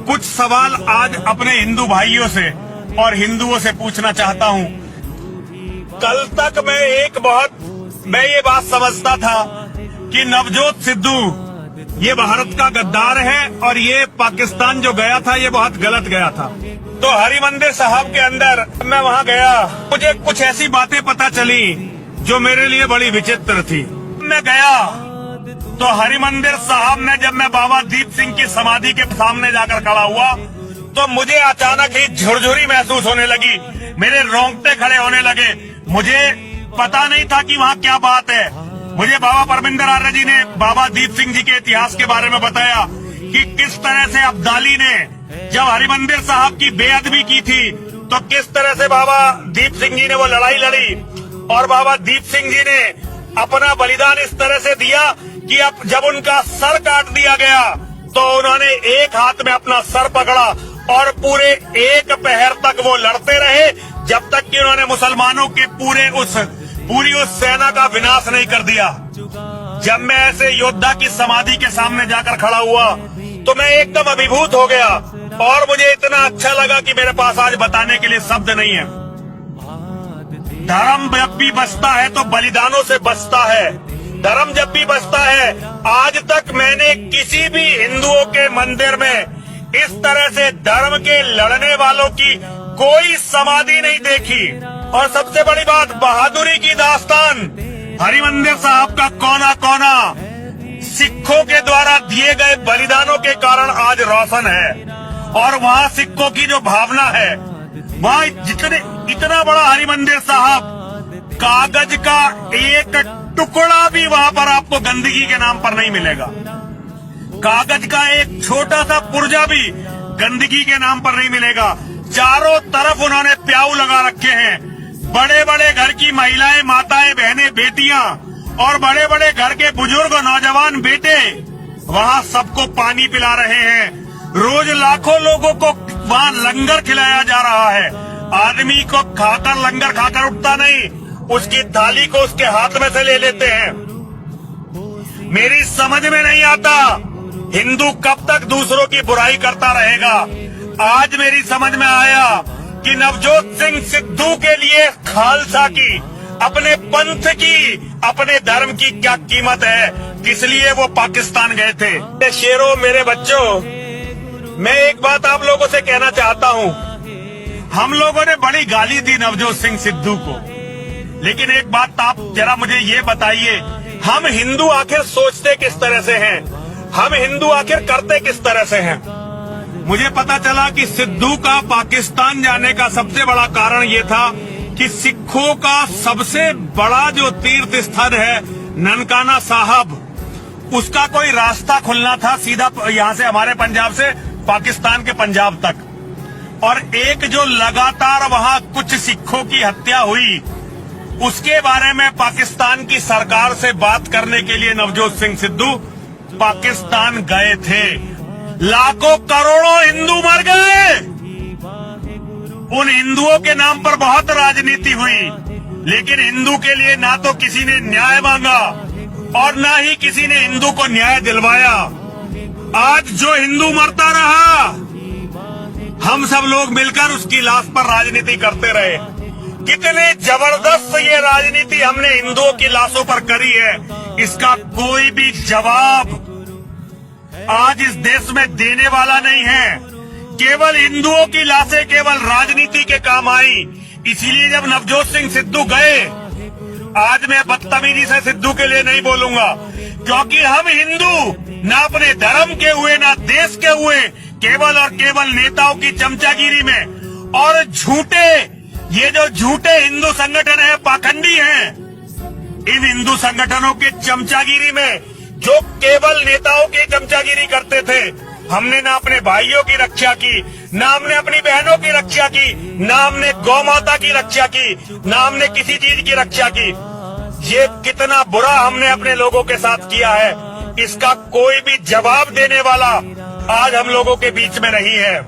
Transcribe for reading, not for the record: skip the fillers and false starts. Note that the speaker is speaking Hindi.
कुछ सवाल आज अपने हिंदू भाइयों से और हिंदुओं से पूछना चाहता हूँ। कल तक मैं ये बात समझता था कि नवजोत सिद्धू ये भारत का गद्दार है और ये पाकिस्तान जो गया था ये बहुत गलत गया था। तो हरिमंदिर साहब के अंदर मैं वहाँ गया, मुझे कुछ ऐसी बातें पता चली जो मेरे लिए बड़ी विचित्र थी। मैं गया तो हरिमंदिर साहब में जब मैं बाबा दीप सिंह की समाधि के सामने जाकर खड़ा हुआ तो मुझे अचानक ही झुरझुरी महसूस होने लगी, मेरे रोंगटे खड़े होने लगे। मुझे पता नहीं था कि वहाँ क्या बात है। मुझे बाबा परमिंदर आर्य जी ने बाबा दीप सिंह जी के इतिहास के बारे में बताया कि किस तरह से अब्दाली ने जब हरिमंदिर साहब की बेअदबी की थी तो किस तरह से बाबा दीप सिंह जी ने वो लड़ाई लड़ी और बाबा दीप सिंह जी ने अपना बलिदान इस तरह से दिया कि अब जब उनका सर काट दिया गया तो उन्होंने एक हाथ में अपना सर पकड़ा और पूरे एक पहर तक वो लड़ते रहे जब तक कि उन्होंने मुसलमानों के पूरी उस सेना का विनाश नहीं कर दिया। जब मैं ऐसे योद्धा की समाधि के सामने जाकर खड़ा हुआ तो मैं एकदम अभिभूत हो गया और मुझे इतना अच्छा लगा कि मेरे पास आज बताने के लिए शब्द नहीं है। धर्म जब भी बचता है तो बलिदानों से बचता है। धर्म जब भी बचता है, आज तक मैंने किसी भी हिंदुओं के मंदिर में इस तरह से धर्म के लड़ने वालों की कोई समाधि नहीं देखी। और सबसे बड़ी बात, बहादुरी की दास्तान हरिमंदिर साहब का कोना कोना सिखों के द्वारा दिए गए बलिदानों के कारण आज रोशन है। और वहाँ सिखों की जो भावना है, वहाँ इतना बड़ा हरिमंदिर साहब, कागज का एक टुकड़ा भी वहाँ पर आपको गंदगी के नाम पर नहीं मिलेगा। कागज का एक छोटा सा पुर्जा भी गंदगी के नाम पर नहीं मिलेगा। चारों तरफ उन्होंने प्याऊ लगा रखे हैं। बड़े बड़े घर की महिलाएं, माताएं, बहनें, बेटियां और बड़े बड़े घर के बुजुर्ग, नौजवान बेटे वहाँ सबको पानी पिला रहे हैं। रोज लाखों लोगों को वहाँ लंगर खिलाया जा रहा है। आदमी को खाकर लंगर खाकर उठता नहीं, उसकी थाली को उसके हाथ में से ले लेते हैं। मेरी समझ में नहीं आता हिंदू कब तक दूसरों की बुराई करता रहेगा। आज मेरी समझ में आया कि नवजोत सिंह सिद्धू के लिए खालसा की, अपने पंथ की, अपने धर्म की क्या कीमत है, किस लिए वो पाकिस्तान गए थे। शेरों, मेरे बच्चों, मैं एक बात आप लोगों से कहना चाहता हूँ। हम लोगों ने बड़ी गाली दी नवजोत सिंह सिद्धू को, लेकिन एक बात आप जरा मुझे ये बताइए, हम हिंदू आखिर सोचते किस तरह से हैं? हम हिंदू आखिर करते किस तरह से हैं? मुझे पता चला कि सिद्धू का पाकिस्तान जाने का सबसे बड़ा कारण ये था कि सिखों का सबसे बड़ा जो तीर्थ स्थल है ननकाना साहब, उसका कोई रास्ता खुलना था सीधा यहाँ से, हमारे पंजाब से पाकिस्तान के पंजाब तक। और एक जो लगातार वहाँ कुछ सिखों की हत्या हुई, उसके बारे में पाकिस्तान की सरकार से बात करने के लिए नवजोत सिंह सिद्धू पाकिस्तान गए थे। लाखों करोड़ों हिंदू मर गए। उन हिंदुओं के नाम पर बहुत राजनीति हुई, लेकिन हिंदू के लिए ना तो किसी ने न्याय मांगा और ना ही किसी ने हिंदू को न्याय दिलवाया। आज जो हिंदू मरता रहा, हम सब लोग मिलकर उसकी लाश पर राजनीति करते रहे। कितने जबरदस्त ये राजनीति हमने हिंदुओं की लाशों पर करी है, इसका कोई भी जवाब आज इस देश में देने वाला नहीं है। केवल हिंदुओं की लाशें केवल राजनीति के काम आई। इसीलिए जब नवजोत सिंह सिद्धू गए, आज मैं बदतमीजी से सिद्धू के लिए नहीं बोलूंगा, क्योंकि हम हिंदू ना अपने धर्म के हुए ना देश के हुए, केवल और केवल नेताओं की चमचागिरी में और ये जो झूठे हिंदू संगठन है, पाखंडी हैं, इन हिंदू संगठनों के चमचागिरी में जो केवल नेताओं की चमचागिरी करते थे, हमने ना अपने भाइयों की रक्षा की, ना हमने अपनी बहनों की रक्षा की, ना हमने गौ माता की रक्षा की, ना हमने किसी चीज की रक्षा की। ये कितना बुरा हमने अपने लोगों के साथ किया है, इसका कोई भी जवाब देने वाला आज हम लोगों के बीच में नहीं है।